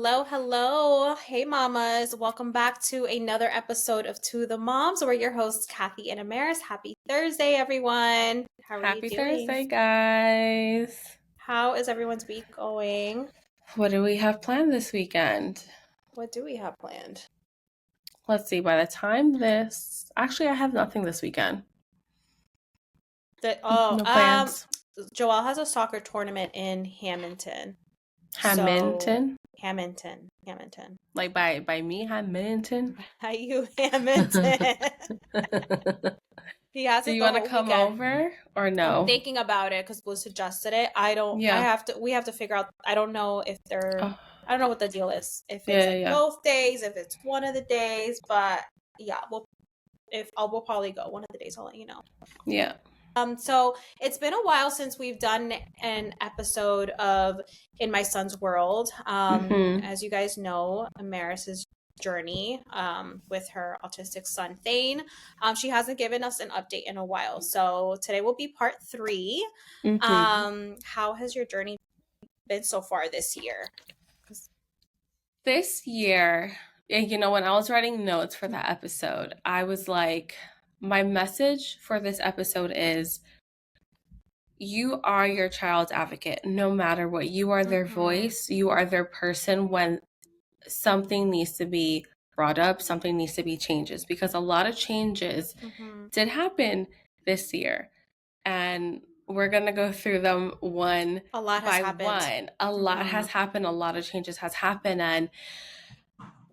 Hello, hello. Hey, mamas. Welcome back to another episode of To the Moms. We're your hosts, Kathy and Amaris. Happy Thursday, everyone. How are you Happy doing? Thursday, guys. How is everyone's week going? What do we have planned this weekend? What do we have planned? Let's see, by the time this... Actually, I have nothing this weekend. The, No plans. Joelle has a soccer tournament in Hamilton. So, Hamilton? Hamilton. Like by me, Hamilton? How you, Hamilton? He has Do it you the want to whole come weekend. over or I'm no? thinking about it because Blue suggested it. Yeah. We have to figure out, I don't know if Oh, I don't know what the deal is. If it's yeah, like yeah, both days, if it's one of the days, but yeah, we'll probably go one of the days, I'll let you know. yeah. So it's been a while since we've done an episode of In My Son's World. Mm-hmm. As you guys know, Amaris's journey with her autistic son Thane. She hasn't given us an update in a while, so today will be part 3. Mm-hmm. How has your journey been so far this year? This year, when I was writing notes for that episode, I was like, my message for this episode is you are your child's advocate no matter what. You are their voice, you are their person when something needs to be brought up, something needs to be changes, because a lot of changes did happen this year, and we're going to go through them one A lot has by happened. one. A lot has happened, a lot of changes has happened, and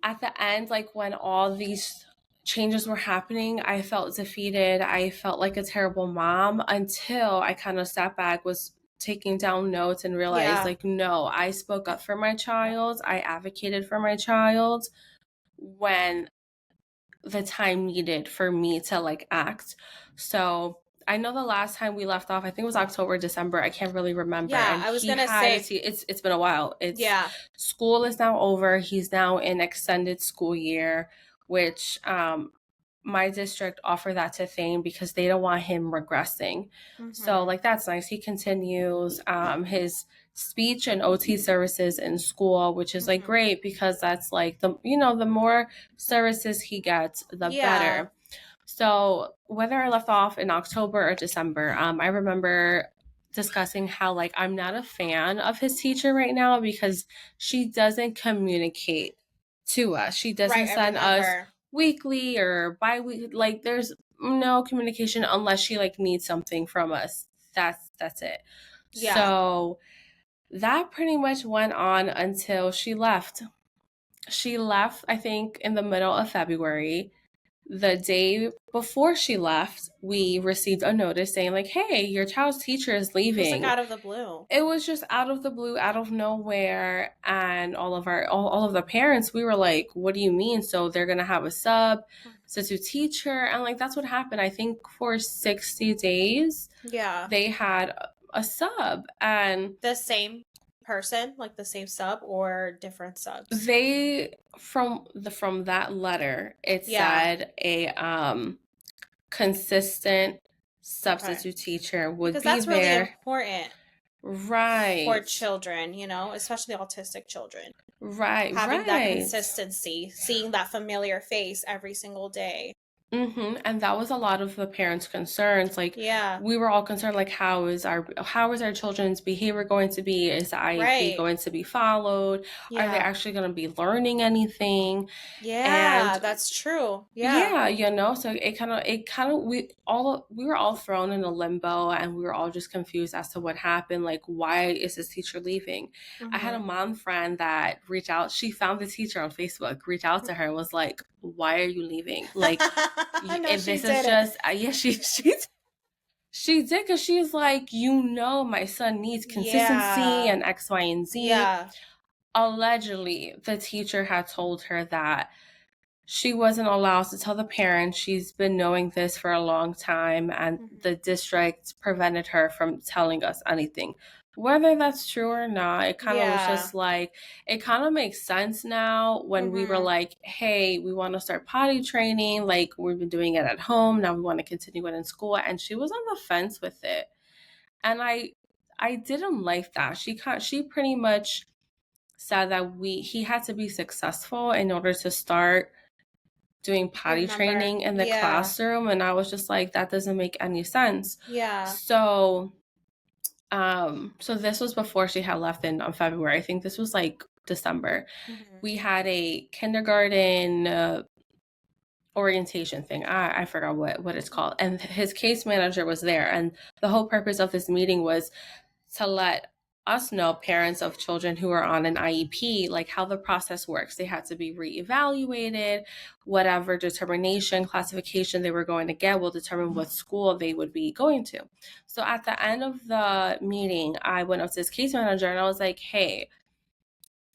at the end, like when all these changes were happening, I felt defeated. I felt like a terrible mom until I kind of sat back, was taking down notes, and realized, like, no, I spoke up for my child. I advocated for my child when the time needed for me to like act. So I know the last time we left off, I think it was October, December. I can't really remember. Yeah, And I was he gonna had say it's been a while. School is now over. He's now in extended school year, which my district offered that to Thane because they don't want him regressing. So like that's nice. He continues his speech and OT services in school, which is like great because that's like the more services he gets, the better. So whether I left off in October or December, I remember discussing how like I'm not a fan of his teacher right now because she doesn't communicate to us. She doesn't send us weekly or bi-weekly. Like there's no communication unless she like needs something from us. That's it. So that pretty much went on until she left. She left, I think, in the middle of February. The day before she left, we received a notice saying like, hey, your child's teacher is leaving. It was like out of the blue. It was just out of the blue, out of nowhere. And all of the parents, we were like, what do you mean? So they're going to have a substitute teacher. And like, that's what happened. I think for 60 days, they had a sub. And the same person, like the same sub or different subs? They from that letter, it said a consistent substitute teacher would because be that's there. really important, right, for children, especially autistic children. Right, having that consistency, seeing that familiar face every single day. And that was a lot of the parents' concerns. Like, we were all concerned, like, how is our children's behavior going to be? Is the IEP going to be followed? Are they actually going to be learning anything? And that's true. So we were all thrown in a limbo, and we were all just confused as to what happened. Like, why is this teacher leaving? I had a mom friend that reached out. She found the teacher on Facebook, reached out to her, and was like, why are you leaving? Like, if this is just she did, because she's like, my son needs consistency and X, Y, and Z. Allegedly, the teacher had told her that she wasn't allowed to tell the parents. She's been knowing this for a long time, and the district prevented her from telling us anything. Whether that's true or not, it kind of was just like, it kind of makes sense now when we were like, hey, we want to start potty training. Like, we've been doing it at home. Now we want to continue it in school. And she was on the fence with it. And I didn't like that. She pretty much said that he had to be successful in order to start doing I potty remember. training in the Yeah. classroom, and I was just like, that doesn't make any sense. Yeah. So so this was before she had left in on February. I think this was like December. Mm-hmm. We had a kindergarten orientation thing. I forgot what it's called. And his case manager was there, and the whole purpose of this meeting was to let us know, parents of children who are on an IEP, like how the process works. They had to be reevaluated. Whatever determination, classification they were going to get will determine what school they would be going to. So at the end of the meeting, I went up to this case manager and I was like, hey,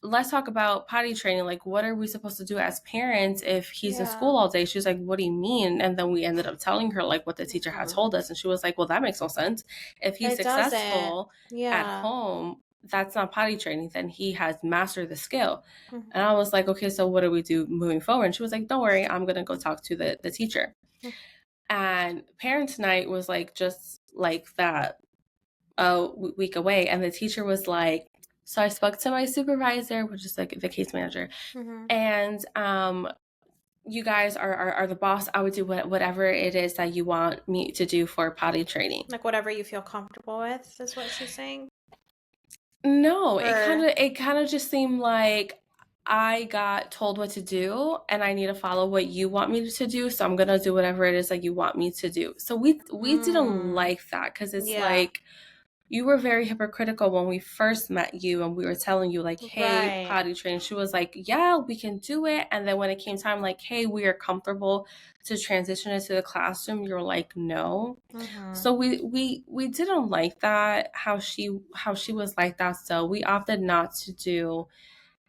let's talk about potty training. Like, what are we supposed to do as parents if he's in Yeah. school all day? She's like, what do you mean? And then we ended up telling her like what the teacher had told us. And she was like, well, that makes no sense. If he's It doesn't. successful at Yeah. home, that's not potty training. Then he has mastered the skill. And I Mm-hmm. was like, okay, so what do we do moving forward? And she was like, don't worry, I'm going to go talk to the teacher. And parents' night was like just like that a week away. And the teacher was like, so I spoke to my supervisor, which is like the case manager, Mm-hmm. and you guys are the boss. I would do whatever it is that you want me to do for potty training. Like whatever you feel comfortable with is what she's saying. No, Or it kind of just seemed like I got told what to do and I need to follow what you want me to do, so I'm gonna do whatever it is that you want me to do. So we didn't like that because it's yeah. like you were very hypocritical when we first met you and we were telling you like, hey, Right. potty train. She was like, yeah, we can do it. And then when it came time like, hey, we are comfortable to transition into the classroom, you're like, no. Mm-hmm. So we didn't like that, how she was like that. So we opted not to do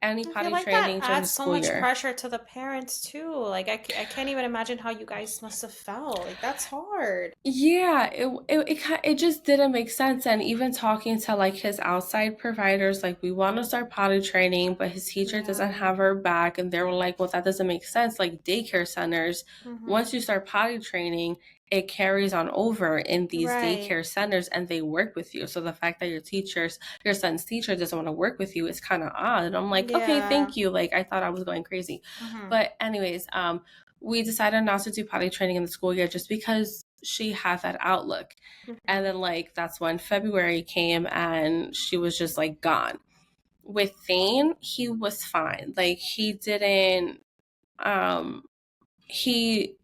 any I feel potty like that training during the adds so school much year. pressure to the parents too. Like I can't even imagine how you guys must have felt. Like that's hard. Yeah, it just didn't make sense. And even talking to like his outside providers, like we want to start potty training, but his teacher doesn't Yeah. have her back, and they were like, "Well, that doesn't make sense." Like daycare centers, Mm-hmm. once you start potty training, it carries on over in these Right. daycare centers, and they work with you. So the fact that your son's teacher doesn't want to work with you is kind of odd. And I'm like, okay, Yeah. thank you. Like I thought I was going crazy, Mm-hmm. but anyways, we decided not to do potty training in the school year just because she had that outlook. And Mm-hmm. then like that's when February came and she was just like gone. With Thane, he was fine. Like um he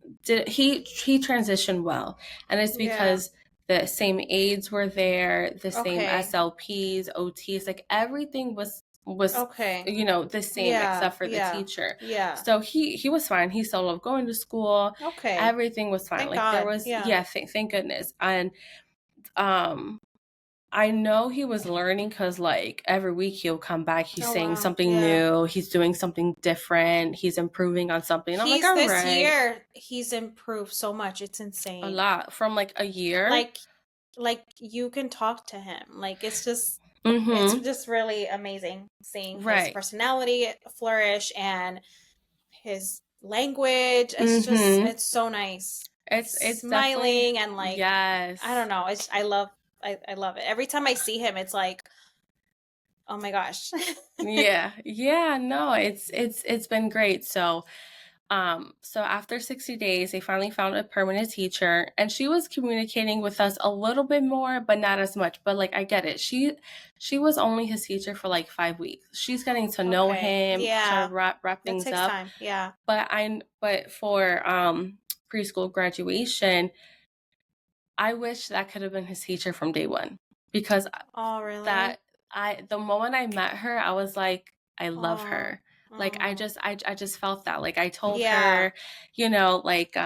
transitioned well. And it's Yeah. because the same aides were there, the same Okay. SLPs, OTs, like everything was Okay. the same Yeah. except for the Yeah. teacher. Yeah. So he was fine. He still loved going to school. Okay. Everything was fine. Thank Like there God. was, Yeah. yeah, thank goodness. And um I know he was learning because like every week he'll come back, he's Oh saying wow. something Yeah. new, he's doing something different, he's improving on something. And I'm like, He's all this right. year, he's improved so much. It's A insane. lot from like a year. Like you can talk to him. Like it's Mm-hmm. just really amazing seeing his Right. personality flourish and his language. Mm-hmm. It's so nice. It's definitely, Smiling and like I yes. don't know. I love it. Every time I see him, it's like, oh my gosh. Yeah. Yeah, no, it's been great. So after 60 days, they finally found a permanent teacher and she was communicating with us a little bit more, but not as much. But like I get it. She was only his teacher for like 5 weeks. She's getting to know Okay. him, trying Yeah. to wrap That things takes up. time. Yeah. But for preschool graduation, I wish that could have been his teacher from day one. Because Oh, really? that the moment I met her, I was like, I love Oh. her. Like Oh. I just felt that. Like I told Yeah. her, like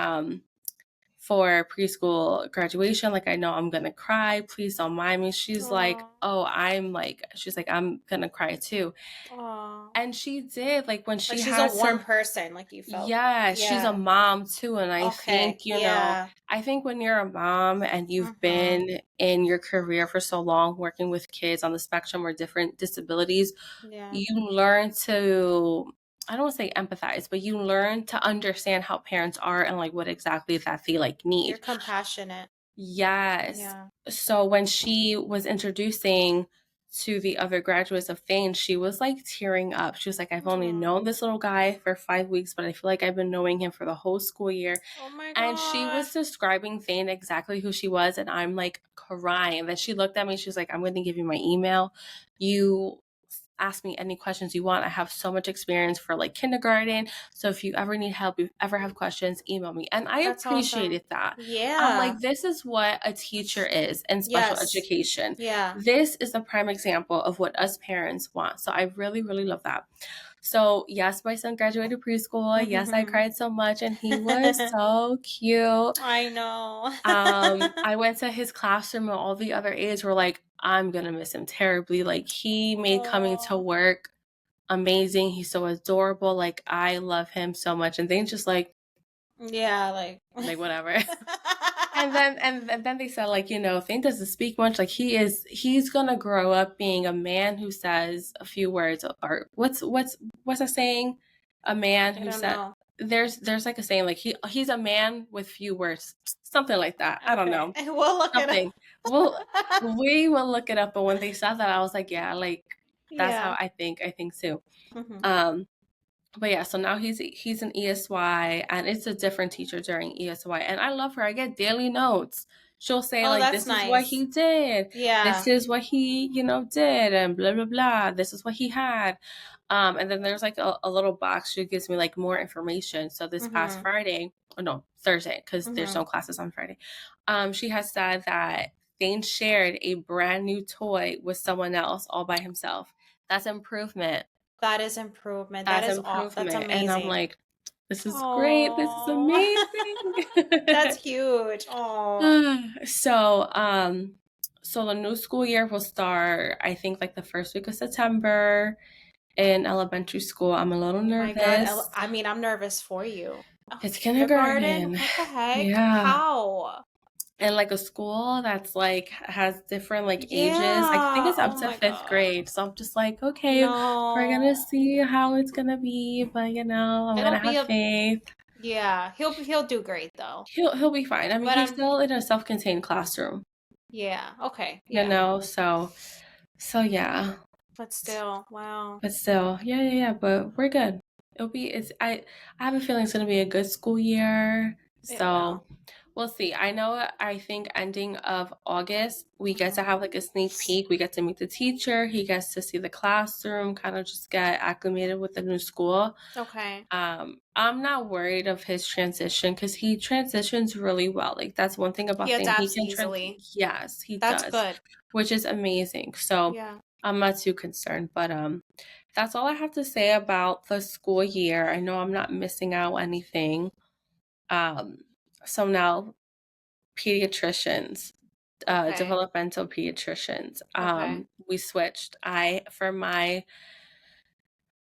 for preschool graduation, like I know I'm gonna cry. Please don't mind me. She's like, Oh. oh, she's like, I'm gonna cry too. Oh. And she did, like when Like she she's a had warm some. person, like you felt. Yeah, she's a Yeah. mom too. And Okay. Yeah. I think when you're a mom and you've Mm-hmm. been in your career for so long working with kids on the spectrum or different disabilities, Yeah. you learn to, I don't want to say empathize, but you learn to understand how parents are and like what exactly that they like You're need. compassionate. Yes. Yeah. So when she was introducing to the other graduates of Thane, she was like tearing up. She was like, I've only known this little guy for 5 weeks, but I feel like I've been knowing him for the whole school year. Oh my And she god. was describing Thane exactly who she was, and I'm like crying. And then she looked at me, she was like, I'm going to give you my email. You ask me any questions you want. I have so much experience for like kindergarten. So if you ever need help, you ever have questions, email me. And I That's awesome. appreciated that. I'm Yeah. like, this is what a teacher is in special Yes. education. Yeah. This is the prime example of what us parents want. So I really, really love that. So yes, my son graduated preschool. Yes, I cried so much and he was so cute. I know. I went to his classroom and all the other aides were like, I'm gonna miss him terribly. Like he made coming to Oh. work amazing. He's so adorable. Like I love him so much. And they just Yeah, like whatever. And then they said, like, Thane doesn't speak much. Like he's gonna grow up being a man who says a few words. Or what's a saying? A man I who don't said know. there's like a saying, like he's a man with few words, something like that. I don't Okay. know, We'll look it up. something. Well, we will look it up. But when they said that, I was like, yeah, like that's how Yeah. I think. I think too. Hmm. Um, but yeah, so now he's an ESY, and it's a different teacher during ESY, and I love her. I get daily notes. She'll say Oh, like, that's "This is what nice. he did. Yeah. This is what he did, and blah blah blah. This is what he had." And then there's like a little box. She gives me like more information. So this past Hmm. Friday, oh no, Thursday, because there's Hmm. no classes on Friday. She has said that Thane shared a brand new toy with someone else all by himself. That's improvement. That is improvement. That's That's improvement. And I'm amazing. like, this is great. This is Oh, that's amazing. huge. Oh, So the new school year will start, I think, like the first week of September in elementary school. I'm a little oh my God. nervous. I mean, I'm nervous for you. Oh, It's kindergarten? kindergarten. What the heck? Yeah. How? And like a school that's like has different like ages. I think Yeah. it's Oh up to my fifth God. grade. So I'm just like, okay, we're gonna No. see how it's gonna be, but I'm It'll gonna be have a faith. yeah. He'll do great though. He'll be fine. I mean, But he's I'm still in a self-contained classroom, yeah. Okay. Yeah. so yeah. But still, wow. But still, yeah. But we're good. I have a feeling it's gonna be a good school year. It will. So we'll see. I think ending of August, we get to Hmm. have like a sneak peek. We get to meet the teacher. He gets to see the classroom, kind of just get acclimated with the new school. Okay. I'm not worried of his transition because he transitions really well. Like that's one thing He about thing. He adapts can easily. yes, he That's does, good. which is amazing. So Yeah. I'm not too concerned. But that's all I have to say about the school year. I know I'm not missing out anything. Um, so now pediatricians, Okay. developmental pediatricians. Okay. We switched. For my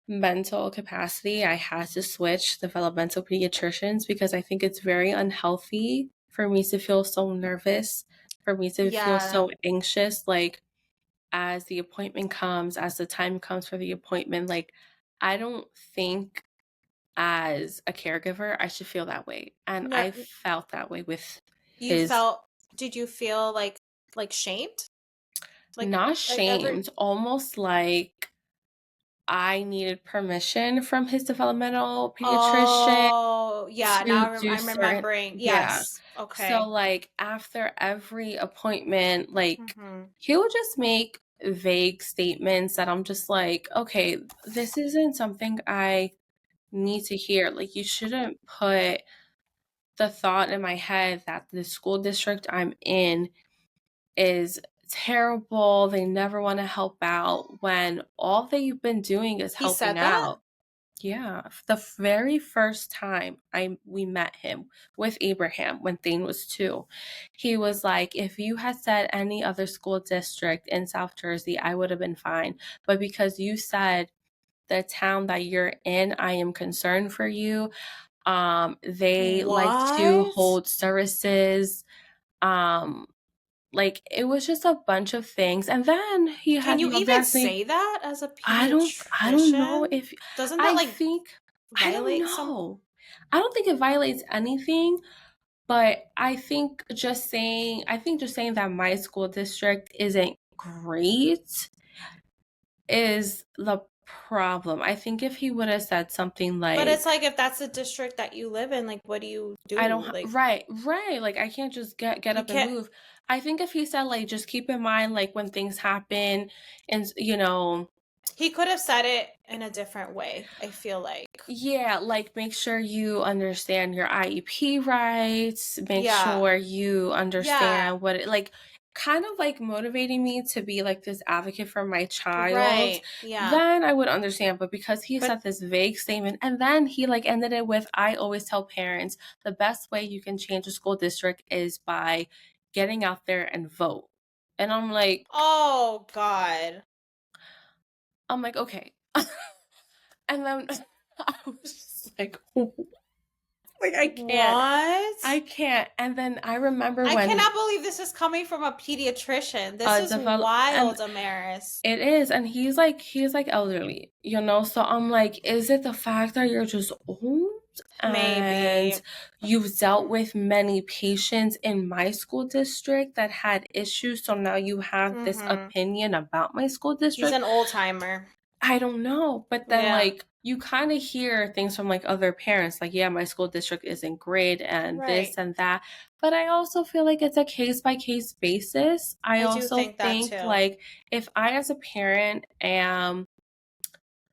mental capacity, I had to switch developmental pediatricians because I think it's very unhealthy for me to feel so nervous, for me to feel Yeah. so anxious. Like as the appointment comes, as the time comes for the appointment, like I don't think as a caregiver I should feel that way. And No, I felt that way with you his felt, did you feel like shamed? not Like every shamed, almost like I needed permission from his developmental pediatrician Oh, yeah, to now do I'm certain remembering. yeah. Yes. So Okay. like after every appointment, like Mhm. he would just make vague statements that I'm just like, okay, this isn't something I need to hear. Like you shouldn't put the thought in my head that the school district I'm in is terrible. They never want to help out when all they've been doing is He helping said that? out. Yeah, the very first time we met him with Abraham when Thane was 2, he was like, if you had said any other school district in South Jersey, I would have been fine. But because you said the town that you're in, I am concerned for you. They like to What? hold services. Um, like it was just a bunch of things. And then he Can had you the even audacity. say that as a I don't know pediatrician? if Doesn't that I like think I don't violate some? know. I don't think it violates anything, but I think just saying that my school district isn't great is the problem. I think if he would have said something But it's like, like, if that's the district that you live in, like, what do you I do? don't Like, right, right. Like I can't just get you up and can't. move. I think if he said like just keep in mind like when things happen and He could have said it in a different way, I feel like. yeah, like make sure you understand your IEP rights, make Yeah. sure you Yeah. understand what it like kind of like motivating me to be like this advocate for my child, Right. Yeah. then I would understand. But because he But said this vague statement and then he like ended it with, I always tell parents the best way you can change a school district is by getting out there and vote. And oh God. I'm like, okay. And then I was just like I can't. I What? can't. And then I remember I when cannot believe this is coming from a pediatrician. This is develop and wild, Amaris. it is, and he's like elderly, so I'm like, is it the fact that you're just old Maybe. and you've dealt with many patients in my school district that had issues, so now you have this Mm-hmm. opinion about my school He's district? an old timer. I don't know. But then, Yeah. like, you kind of hear things from like other parents, like, yeah, my school district isn't great and this Right. and that. But I also feel like it's a case by case basis. I I do also think that think, too. like, if I as a parent am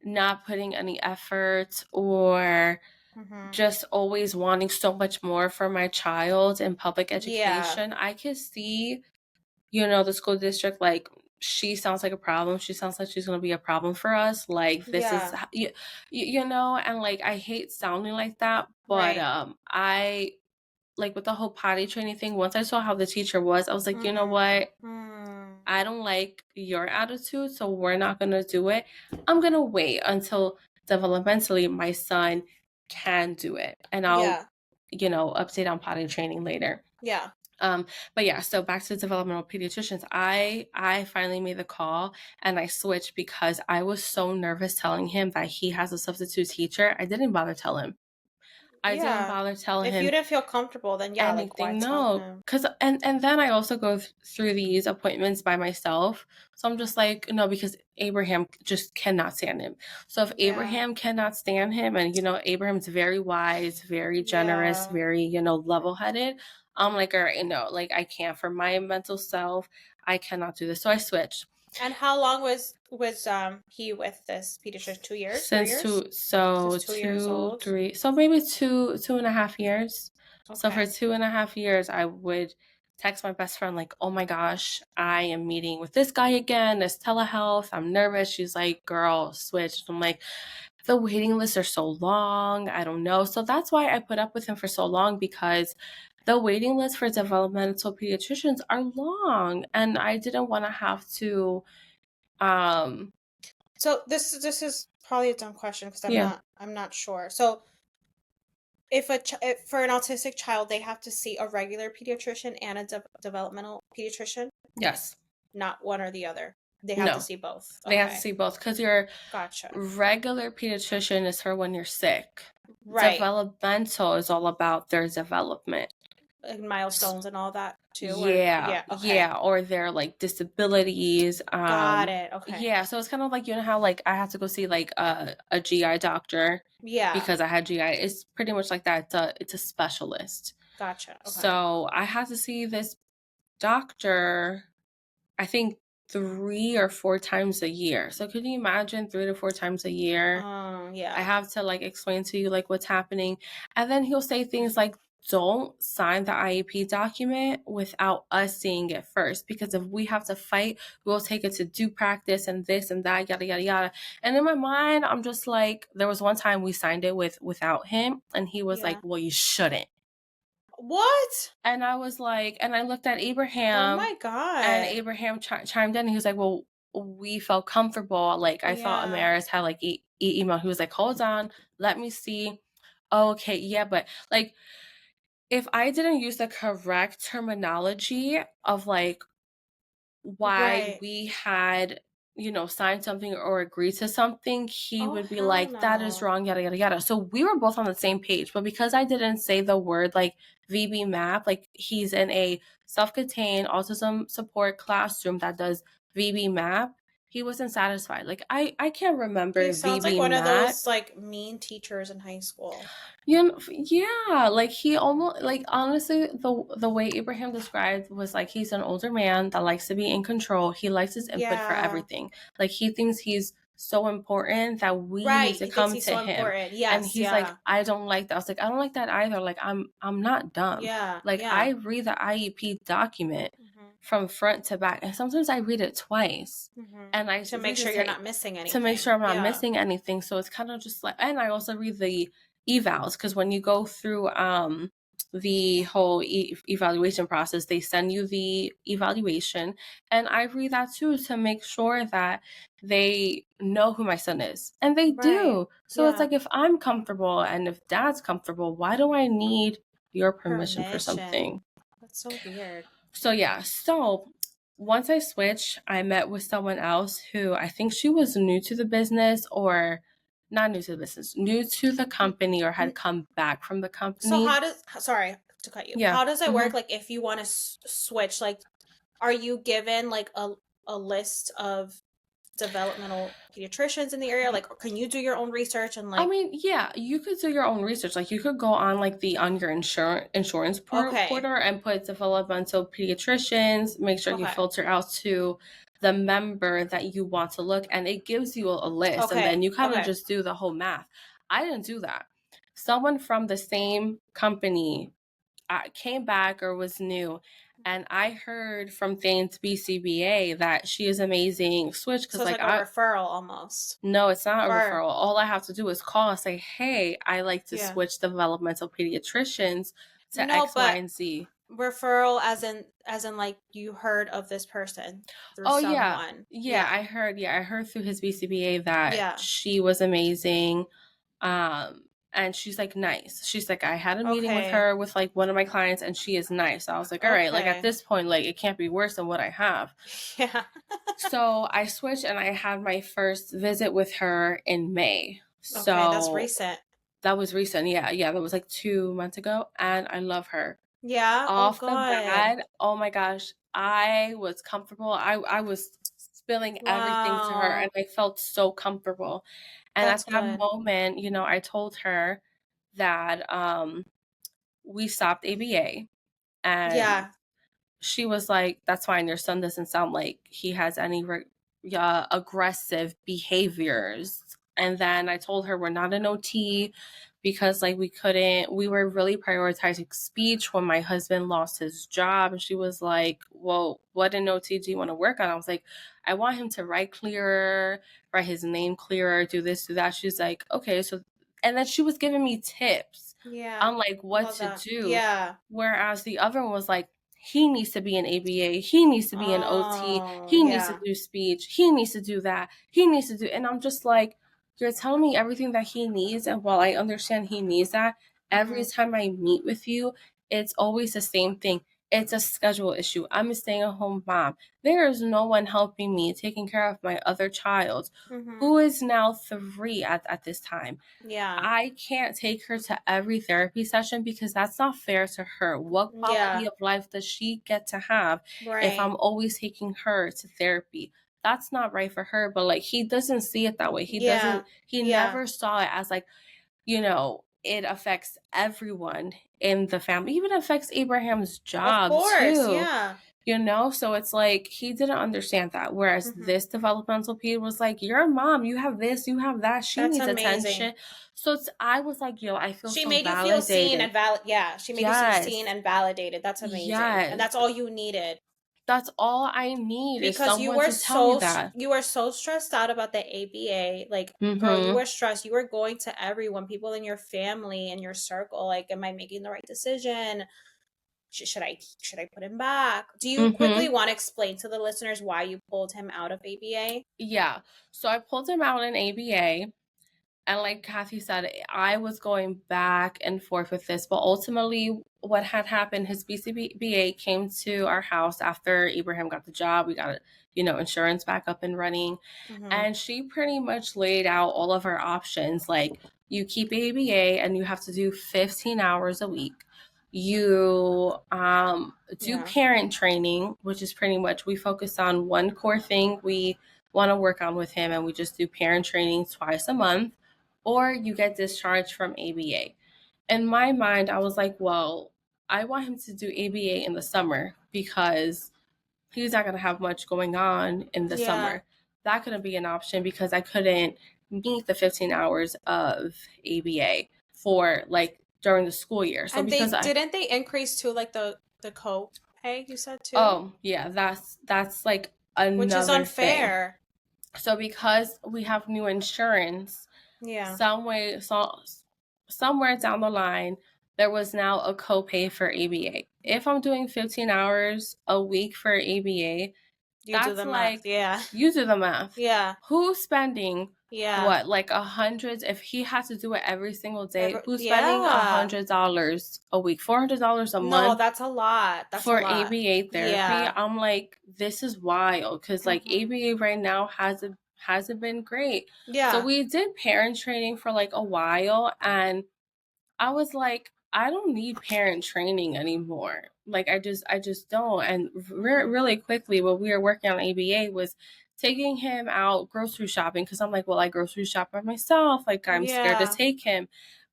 not putting any effort or Mm-hmm. just always wanting so much more for my child in public Yeah. education, I could see the school district, like, she sounds like a problem. She sounds like she's going to be a problem for us. Like, this is, Yeah. and like, I hate sounding like that. But, Right. I, like, with the whole potty training thing, once I saw how the teacher was, I was like, you know Mm-hmm. what? Mm. I don't like your attitude, so we're not going to do it. I'm going to wait until developmentally my son can do it. And I'll, Yeah. update on potty training later. Yeah. But yeah, so back to developmental pediatricians. I finally made the call and I switched because I was so nervous telling him that he has a substitute teacher. I didn't bother tell him. I didn't Yeah. bother telling If you him didn't feel comfortable, then yeah, like, why anything. tell No, him? because and then I also go through these appointments by myself. So I'm just like, no, because Abraham just cannot stand him. So if Yeah. Abraham cannot stand him, and Abraham's very wise, very generous, Yeah. very level-headed, I'm like, all right, no, like, I can't, for my mental self, I cannot do this. So I switched. And how long was he with this pediatrician? 2 years, 3 years? So Since 2 years two, old. 3, so maybe 2.5 years. So for Okay. 2.5 years, I would text my best friend like, "Oh my gosh, I am meeting with this guy again. This telehealth. I'm nervous." She's like, "Girl, switch." I'm like, the waiting lists are so long. I don't know. So that's why I put up with him for so long, because the waiting list for developmental pediatricians are long, and I didn't want to have to. So this is probably a dumb question because Yeah. I'm not sure. So if for an autistic child they have to see a regular pediatrician and a developmental pediatrician, Yes. not one or the other. They have to No. see both. They have to Okay. see both, because your Gotcha. regular pediatrician is for when you're sick. Right. Developmental is all about their development. Like milestones and all that too, or Yeah, yeah, okay. yeah, or their like disabilities. Got it. Okay. Yeah, so it's kind of like, how like I have to go see like a GI doctor Yeah. because I had GI. It's pretty much like that. It's a specialist. Gotcha. Okay. So I had to see this doctor, I think 3 or 4 times a year. So could you imagine 3 to 4 times a year? I Yeah. have to like explain to you like what's happening. And then he'll say things like, don't sign the IEP document without us seeing it first. Because if we have to fight, we'll take it to due practice and this and that, yada, yada, yada. And in my mind, I'm just like, there was one time we signed it without him. And he was like, Yeah. well, you shouldn't. What? And I was like, and I looked at Oh Abraham, my and God. Abraham chimed in. And he was like, well, we felt comfortable. Like, I thought Yeah. Amaris had like email. He was like, hold on, let me see. Oh, okay, yeah, but like, if I didn't use the correct terminology of like why Right. we had, signed something or agreed to something, he Oh would be hell like, that is no. wrong, yada, yada, yada. So we were both on the same page. But because I didn't say the word like VB map, like he's in a self contained autism support classroom that does VB map, he wasn't satisfied. Like I can't He remember V sounds like being one of mad. those like mean teachers in high school. You know, yeah, like he almost like honestly the way Abraham described was like he's an older man that likes to be in control. He likes his input for Yeah. everything. Like he thinks he's so important that we need Right. to He thinks come he's to so him. important. And Yes. he's like, Yeah. I don't like that. I was like, I don't like that either. Like I'm not dumb. Yeah. Like Yeah. I read the IEP document Mm-hmm. from front to back, and sometimes I read it twice. Mm-hmm. And I To make read sure it you're not missing to make anything. sure I'm not Yeah. missing anything. So it's kind of just like, and I also read the evals because when you go through the whole evaluation process, they send you the evaluation, and I read that too to make sure that they know who my son is, and they Right. do. So it's Yeah. like if I'm comfortable and if dad's comfortable, why do I need your permission for Permission. something? That's so weird. So yeah, so once I switched, I met with someone else who I think she was new to the business or not new to the business, new to the company or had come back from the So company. how does sorry to cut you. Yeah. How does it Hmm. work? Like if you want to switch, like are you given like a list of developmental pediatricians in the area? Like can you do your own research and I like mean, yeah, you could do your own research. Like you could go on like the on your insurance okay. portal and put developmental pediatricians. Make sure you Okay. filter out to the member that you want to look, and it gives you a list, and then Okay. you kind of Okay. just do the whole math. I didn't do that. Someone from the same company came back or was new, and I heard from Thane's BCBA that she is amazing. Switch So because it's like like a referral almost. no, it's not a Or referral. All I have to do is call and say, hey, I like to yeah. switch developmental pediatricians to No, X, Y, but and Z. referral as in like you heard of this person through Oh yeah. someone. Yeah, Yeah. I heard through his BCBA that Yeah. she was amazing. And she's like nice. She's like, I had a meeting with Okay. her with like one of my clients and she is nice. So I was like, all right, like at Okay. this point, like it can't be worse than what I have. Yeah. So I switched and I had my first visit with her in May. Okay, that's So recent. that was recent. Yeah, yeah, that was like 2 months ago. And I love her. Yeah. Oh, Off the good. bat, oh my gosh, I was comfortable. I was spilling everything to her and Wow. I felt so comfortable. And at That's that good. moment, you know, I told her that we stopped ABA and Yeah. she was like, "That's fine. Your son doesn't sound like he has any aggressive behaviors." And then I told her we're not an OT because like we couldn't. We were really prioritizing speech when my husband lost his job, and she was like, "Well, what an OT do you want to work on?" I was like, "I want him to write clearer, write his name clearer, do this, do that." She's like, "Okay." So, and then she was giving me tips Yeah. on like what Love to that. do, Yeah. whereas the other one was like, he needs to be an ABA, he needs to be an OT, Oh, he needs to yeah. do speech, he needs to do that, he needs to do, and I'm just like, you're telling me everything that he needs, and while I understand he needs that, every Mm-hmm. time I meet with you, it's always the same thing. It's a schedule issue. I'm a stay-at-home mom. There is no one helping me taking care of my other child, Mm-hmm. who is now 3 at this time. Yeah. I can't take her to every therapy session because that's not fair to her. What quality Yeah. of life does she get to have if Right. I'm always taking her to therapy? That's not right for her. But like, he doesn't see it that way. Yeah. He Yeah. never saw it as like, you know, it affects everyone in the family. It even affects Abraham's Of job course. too, Yeah. you know? So it's like he didn't understand that. Whereas Mm-hmm. this developmental piece was like, you're a mom, you have this, you have that, she That's needs amazing. attention. So I was like, yo, I feel She so made you feel seen validated. and valid. Yeah, she made you feel seen Yes. and validated. That's amazing, and Yes. that's all you needed That's all I need is because someone to tell me that. you were so stressed out about the ABA. Like, girl, you Mm-hmm. were stressed. You were going to everyone, people in your family and your circle. Like, am I making the right decision? Should I put him back? Do you quickly Mm-hmm. want to explain to the listeners why you pulled him out of ABA? Yeah. So I pulled him out in ABA. And like Kathy said, I was going back and forth with this, but ultimately, what had happened, his BCBA came to our house after Abraham got the job. We got, you know, insurance back up and running. Mm-hmm. And she pretty much laid out all of our options. Like, you keep ABA and you have to do 15 hours a week. You do Yeah. parent training, which is pretty much we focus on one core thing. We want to work on with him and we just do parent training twice a month, or you get discharged from ABA. In my mind, I was like, well, I want him to do ABA in the summer because he's not going to have much going on in the summer. That couldn't be an option because I couldn't meet the 15 hours of ABA for like during the school year. So and because didn't they increase to like the co-pay you said too? Oh, yeah, that's like another which is unfair thing. So because we have new insurance, somewhere down the line there was now a copay for ABA. If I'm doing 15 hours a week for ABA, that's like you do the math. Who's spending what, like $100? If he has to do it every single day, who's spending $100 a week, $400 a month? No, that's a lot. That's for a lot. ABA therapy. I'm like, this is wild because like ABA right now hasn't been great. So we did parent training for like a while, and I was like, I don't need parent training anymore. Like I just don't. And really quickly, what we were working on ABA was taking him out grocery shopping because I'm like, well, I grocery shop by myself. Like I'm scared to take him.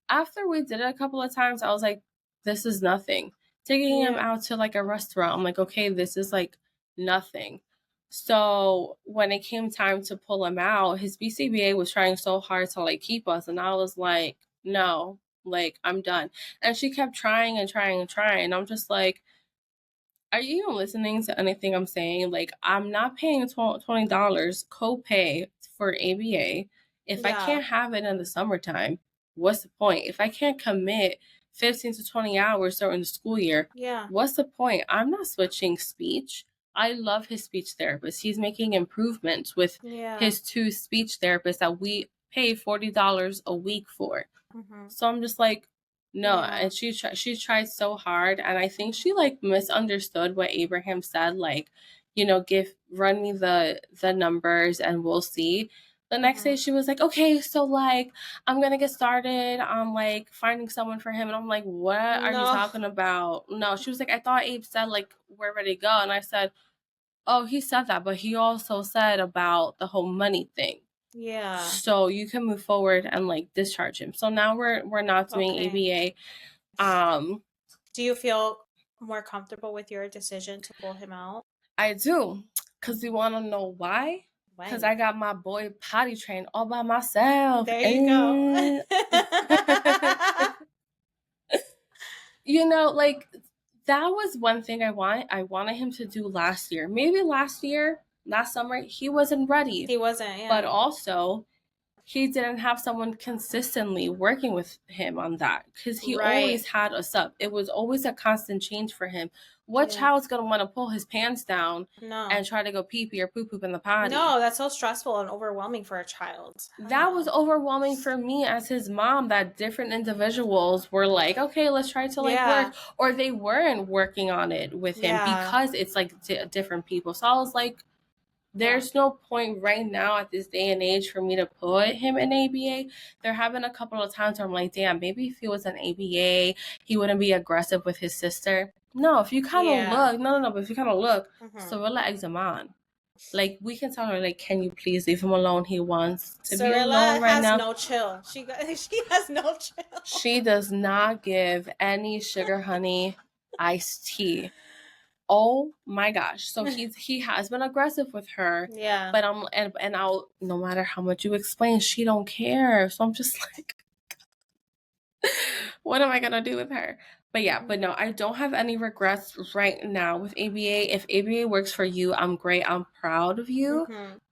After we did it a couple of times, I was like, this is nothing. Taking him out to like a restaurant, I'm like, okay, this is like nothing. So when it came time to pull him out, his BCBA was trying so hard to like keep us, and I was like, no, like I'm done. And she kept trying and trying and trying. And I'm just like, are you even listening to anything I'm saying? Like, I'm not paying $20 copay for ABA. If I can't have it in the summertime, what's the point? If I can't commit 15 to 20 hours during the school year, what's the point? I'm not switching speech. I love his speech therapist. He's making improvements with his 2 speech therapists that we pay $40 a week for. So I'm just like, no. And she tried so hard, and I think she like misunderstood what Abraham said, like, run me the numbers and we'll see. The next day she was like, okay, so like I'm gonna get started on like finding someone for him. And I'm like, what are you talking about? No, she was like, I thought Abe said like we're ready to go. And I said, oh, he said that, but he also said about the whole money thing. So you can move forward and like discharge him. So now we're not doing ABA. Do you feel more comfortable with your decision to pull him out? I do. Because you want to know why? Because I got my boy potty trained all by myself. There you go. Like that was one thing I wanted him to do last year. Maybe last summer, he wasn't ready. He wasn't, yeah. But also, he didn't have someone consistently working with him on that because he always had a sub. It was always a constant change for him. What child's going to want to pull his pants down and try to go pee-pee or poop-poop in the potty? No, that's so stressful and overwhelming for a child. That was overwhelming for me as his mom, that different individuals were like, okay, let's try to like work. Or they weren't working on it with him because it's like different people. So I was like, there's no point right now at this day and age for me to put him in ABA. There have been a couple of times where I'm like, damn, maybe if he was an ABA, he wouldn't be aggressive with his sister. No, if you kind of look, but if you kind of look, Cirilla eggs him on. Like, we can tell her, like, can you please leave him alone? He wants to be alone right now. Cirilla has no chill. She has no chill. She does not give any sugar honey iced tea. Oh my gosh. So he has been aggressive with her. Yeah. But I'll, no matter how much you explain, she don't care. So I'm just like, what am I gonna do with her? But yeah, but no, I don't have any regrets right now with ABA. If ABA works for you, I'm great. I'm proud of you.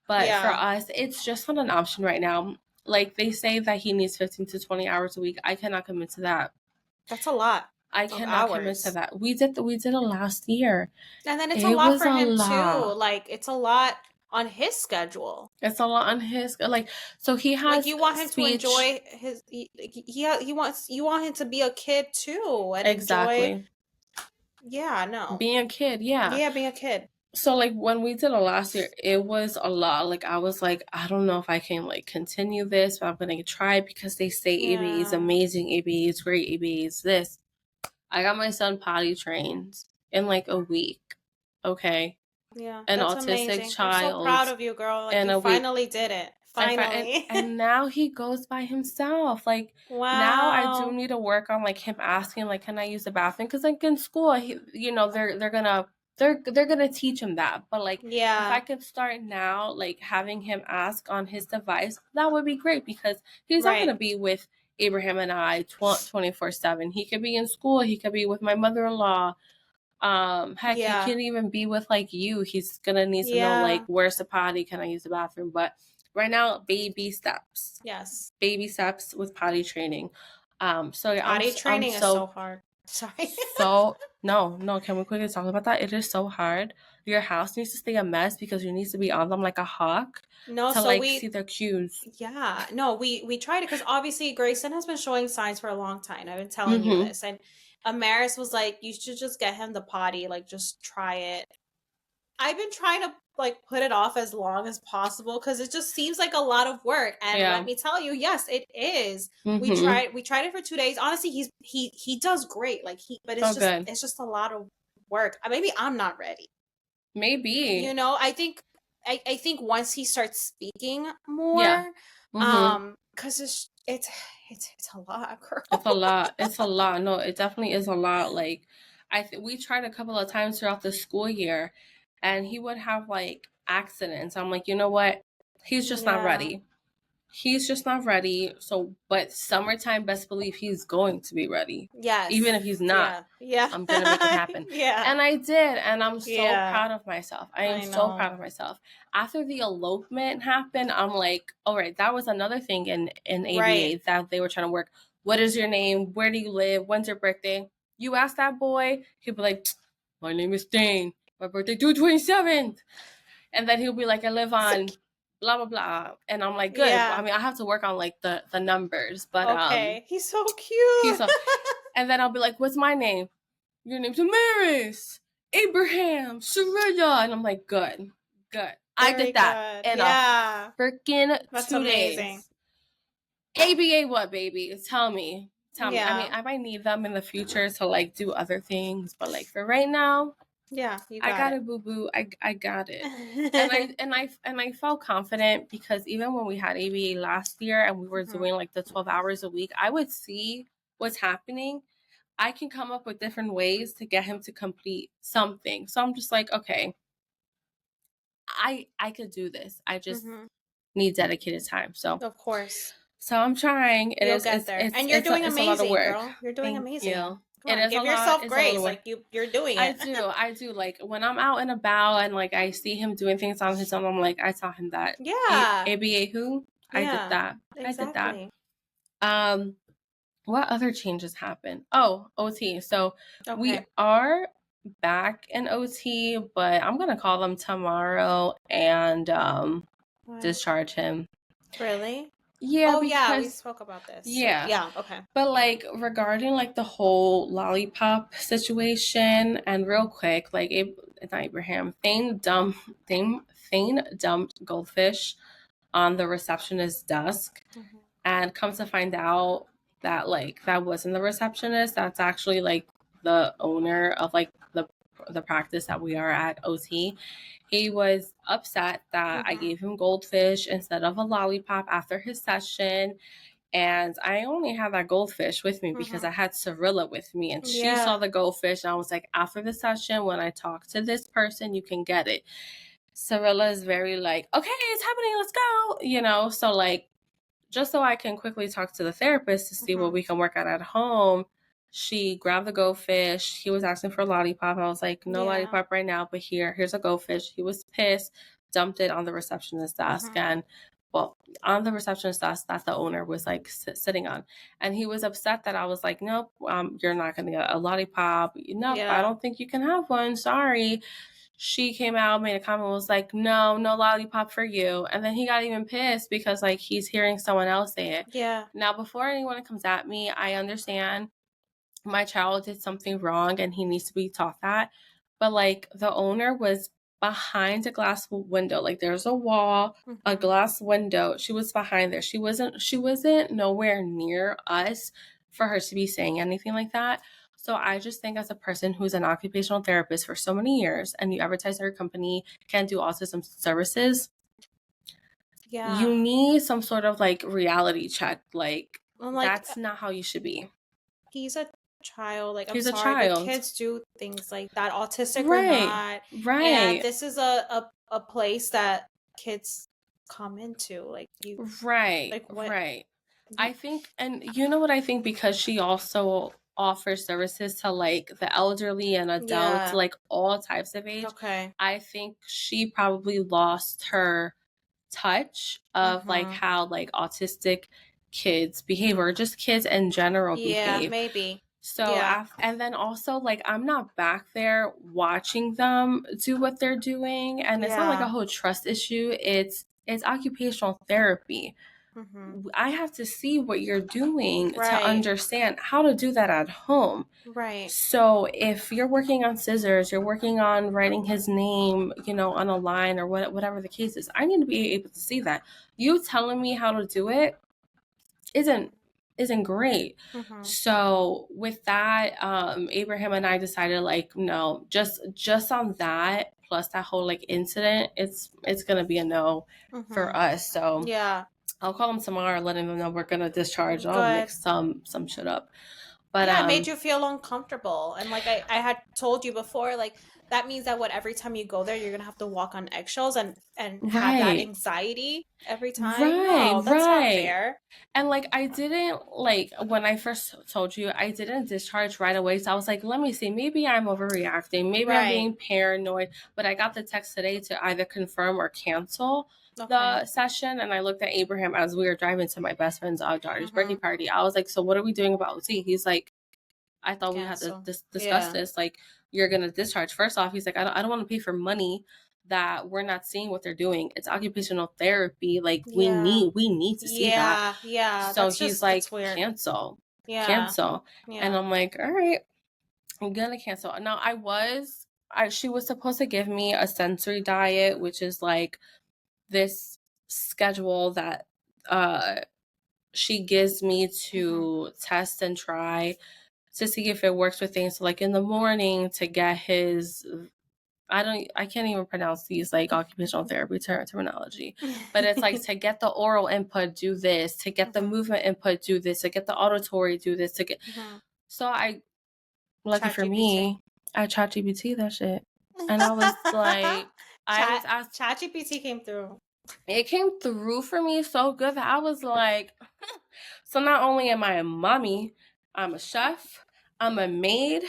But for us, it's just not an option right now. Like they say that he needs 15 to 20 hours a week. I cannot commit to that. That's a lot. I cannot commit to that. We did it last year. And then it's a lot for him too. Like it's a lot on his schedule. It's a lot on his like. So he has. Like you want him to enjoy his. You want him to be a kid too and enjoy. Yeah. No. Being a kid. Yeah. Yeah, being a kid. So like when we did it last year, it was a lot. Like I was like, I don't know if I can like continue this, but I'm gonna try it because they say ABA is amazing, ABA is great, ABA is this. I got my son potty trained in like a week. Okay. Yeah, an that's autistic amazing. I'm so proud child of you, girl. Like in you a week. finally did it. And, Finally. and now he goes by himself. Like, now I do Wow. need to work on like him asking like, can I use the bathroom? Because like in school, they're gonna teach him that. But like, if I Yeah. could start now, like having him ask on his device, that would be great, because he's not gonna Right. be with Abraham and I 24/7. He could be in school. He could be with my mother-in-law. Heck, he Yeah. can even be with like you. He's gonna need to know like, Yeah. where's the potty? Can I use the bathroom? But right now, baby steps. Yes. Baby steps with potty training. So yeah, Potty I'm training is so so hard. Sorry. so no. Can we quickly talk about that? It is so hard. Your house needs to stay a mess because you need to be on them like a hawk No, to so like see we their cues. yeah, no, we tried it because obviously Grayson has been showing signs for a long time. I've been telling you Mm-hmm. this, and Amaris was like, "You should just get him the potty, like just try it." I've been trying to like put it off as long as possible because it just seems like a lot of work. And let Yeah. me tell you, yes, it is. Mm-hmm. We tried it for 2 days. Honestly, he does great. But Oh, good. it's just a lot of work. Maybe I'm not ready. Maybe. I think I think once he starts speaking Yeah. more, Mm-hmm. because it's a lot, It's a girl. lot. It's a lot. No, it definitely is a lot. Like, we tried a couple of times throughout the school year, and he would have like accidents. I'm like, you know what? He's just not Yeah. ready. He's just not ready. So, but summertime, best believe he's going to be ready. Even Yes. if he's not, Yeah. Yeah. I'm going to make it happen. Yeah. And I did. And I'm so Yeah. proud of myself. I am I so know. proud of myself. After the elopement happened, I'm like, all right, that was another thing in Right. ABA that they were trying to work. What is your name? Where do you live? When's your birthday? You ask that boy, he'll be like, my name is Dane. My birthday, June 27th. And then he'll be like, I live So on blah blah blah, and I'm like, good. I yeah. mean, I have to work on like the numbers, but Okay. He's so he's cute. a, and then I'll be like, what's my name? Your name's Amaris, Abraham, Saraya, and I'm like, good. I Very did that good. in a Yeah. freaking That's 2 days. amazing. ABA what, baby? Tell me. I mean, Yeah. I might need them in the future to like do other things, but like for right now, Yeah, you I got got it, boo boo. I got it. And I felt confident because even when we had ABA last year and we were doing like the 12 hours a week, I would see what's happening. I can come up with different ways to get him to complete something. So I'm just like, okay, I could do this. I just Mhm. need dedicated time. So Of course. I'm trying. It You'll is get there. And you're doing it's a lot of amazing, work. girl. You're doing Thank amazing. you. Come It on, is a give lot. yourself It's a lot of grace. work. Like you're doing I it. do. Like when I'm out and about and like I see him doing things on his own, I'm like, I saw him that. Yeah. ABA who? I did Yeah. that. I did that. Exactly. What other changes happened? Oh, OT. So we Okay. are back in OT, but I'm gonna call them tomorrow and What? discharge him. Really? Yeah, Oh yeah, we because spoke about this. yeah. Yeah, okay. But like regarding like the whole lollipop situation, and real quick, like not Abraham, Thane dumped goldfish on the receptionist's desk, Mhm. and come to find out that like that wasn't the receptionist. That's actually like the owner of like the practice that we are at, OT. He was upset that I Mhm. gave him goldfish instead of a lollipop after his session, and I only had that goldfish with me because I Mhm. had Cirilla with me, and she saw Yeah. the goldfish, and I was like, after the session, when I talk to this person, you can get it. Cirilla is very like, okay, it's happening, let's go. So like, just so I can quickly talk to the therapist to see what Mhm. we can work out at home, she grabbed the goldfish. He was asking for a lollipop. I was like, no Yeah. lollipop right now, but here's a goldfish. He was pissed, dumped it on the receptionist's desk, Mhm. and well, on the receptionist's desk that the owner was like sitting on. And he was upset that I was like, nope, you're not going to get a lollipop. Nope, I Yeah. don't think you can have one. Sorry. She came out, made a comment, was like, no lollipop for you. And then he got even pissed because like he's hearing someone else say it. Yeah. Now, before anyone comes at me, I understand my child did something wrong and he needs to be taught that. But like the owner was behind a glass window. Like there's a wall, a Mhm. glass window. She was behind there. She wasn't nowhere near us for her to be saying anything like that. So I just think as a person who's an occupational therapist for so many years and you advertise that your company can do autism services, you need some sort of like reality check. Like, that's not how you should be. He's a child. Like, I'm He's a sorry, but child. kids do things like that, autistic or Right. not. Right. And this is a place that kids come into. Like, you. Right. Like, what? Right. I think, and you know what I think, because she also offers services to like the elderly and adults, Yeah. like all types of age. Okay. I think she probably lost her touch of like how like autistic kids behave, or just kids in general behave. Maybe. So and then also like I'm not back there watching them do what they're doing, and it's not like a whole trust issue. It's occupational therapy. I have to see what you're doing to understand how to do that at home. Right. So if you're working on scissors, you're working on writing his name, you know, on a line or whatever the case is, I need to be able to see that. You telling me how to do it isn't great. So with that, Abraham and I decided like, no, just on that plus that whole like incident, it's gonna be a no for us. So I'll call them tomorrow, letting them know we're gonna discharge. I'll mix some shit up. But it made you feel uncomfortable. And like I had told you before, like that means that every time you go there, you're gonna have to walk on eggshells and have that anxiety every time. No, that's not fair. And like I didn't, like when I first told you, I didn't discharge right away. So I was like, let me see, maybe I'm overreacting, maybe I'm being paranoid. But I got the text today to either confirm or cancel the session. And I looked at Abraham as we were driving to my best friend's daughter's birthday party. I was like, so what are we doing about OT? He's like, I thought we had to discuss this. Like, you're gonna discharge. First off, he's like, I don't want to pay for money that we're not seeing what they're doing. It's occupational therapy. Like, we need to see that. So he's like, cancel. And I'm like, all right, I'm gonna cancel. Now she was supposed to give me a sensory diet, which is like this schedule that she gives me to test and try to see if it works with things. So like in the morning to get his, I can't even pronounce these like occupational therapy terminology, but it's like to get the oral input, do this, to get the movement input, do this, to get the auditory, do this, to get. So lucky for me, I ChatGPT that shit. And I was like, ChatGPT came through. It came through for me so good that I was like, so not only am I a mommy, I'm a chef, I'm a maid,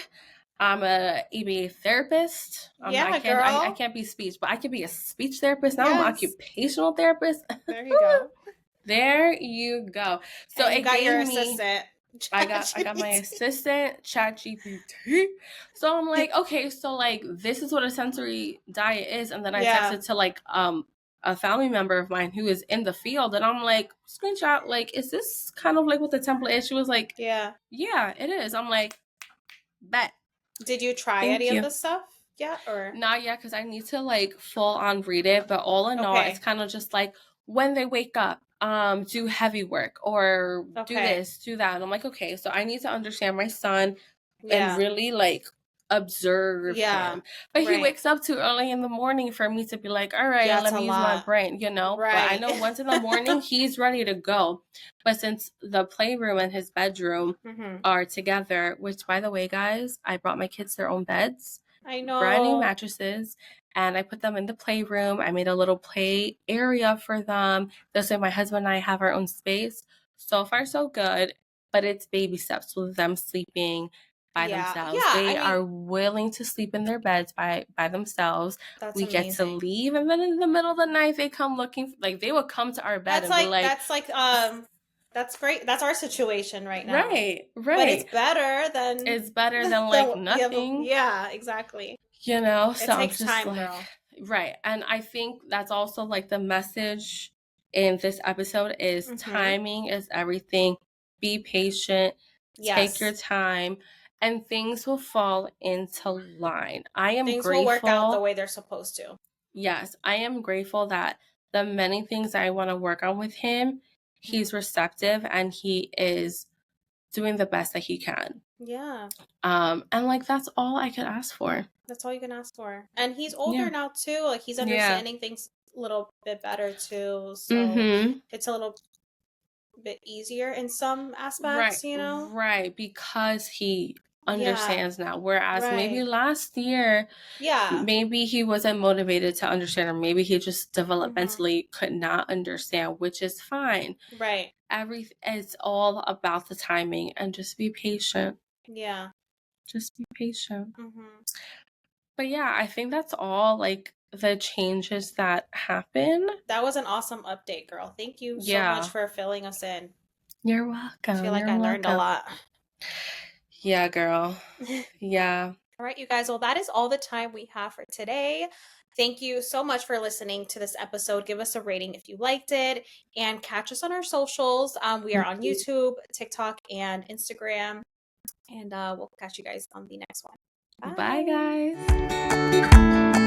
I'm a EBA therapist. I can't be speech, but I can be a speech therapist. Now I'm an occupational therapist. There you go. There you go. So and you got your assistant. I got my assistant, ChatGPT. So I'm like, okay, so like this is what a sensory diet is, and then I texted to like a family member of mine who is in the field, and I'm like, screenshot, like, is this kind of like what the template is? She was like, yeah, it is. I'm like, bet. Did you try any of this stuff yet, or not yet? Because I need to like full on read it. But all in all, it's kind of just like when they wake up, do heavy work or do this, do that. And I'm like, okay, so I need to understand my son and really like observe him. But he wakes up too early in the morning for me to be like, all right, let me use my brain, you know. But I know once in the morning he's ready to go. But since the playroom and his bedroom are together, which by the way, guys, I brought my kids their own beds. I know. Brand new mattresses. And I put them in the playroom. I made a little play area for them. This way my husband and I have our own space. So far, so good. But it's baby steps with them sleeping by themselves. They are willing to sleep in their beds by themselves. We get to leave, and then in the middle of the night they come looking, like they will come to our bed be like, that's great. That's our situation right now. Right. But it's better than like nothing. Yeah, exactly. You know, it takes time, like, girl. Right. And I think that's also like the message in this episode is timing is everything. Be patient. Take your time. And things will fall into line. Things will work out the way they're supposed to. Yes. I am grateful that the many things I want to work on with him, he's receptive and he is doing the best that he can. Yeah. And like that's all I could ask for. That's all you can ask for. And he's older Yeah. now too. Like he's Yeah. understanding things a little bit better too. So Mm-hmm. it's a little bit easier in some Right, aspects, you know? right, because he Yeah. understands now. Whereas maybe Right. last year, Yeah. maybe he wasn't motivated to understand, or maybe he just Mm-hmm. developmentally could not understand, which is fine. Right. It's all about the timing, and just be patient. Yeah. Just be patient. Mm-hmm. But yeah, I think that's all like the changes that happen. That was an awesome update, girl. Thank you so much Yeah. for filling us in. You're I feel welcome. like You're I learned a welcome. lot. Yeah, girl. Yeah. All right, you guys. Well, that is all the time we have for today. Thank you so much for listening to this episode. Give us a rating if you liked it, and catch us on our socials. We are on YouTube, TikTok, and Instagram. And we'll catch you guys on the next one. Bye, Bye. guys.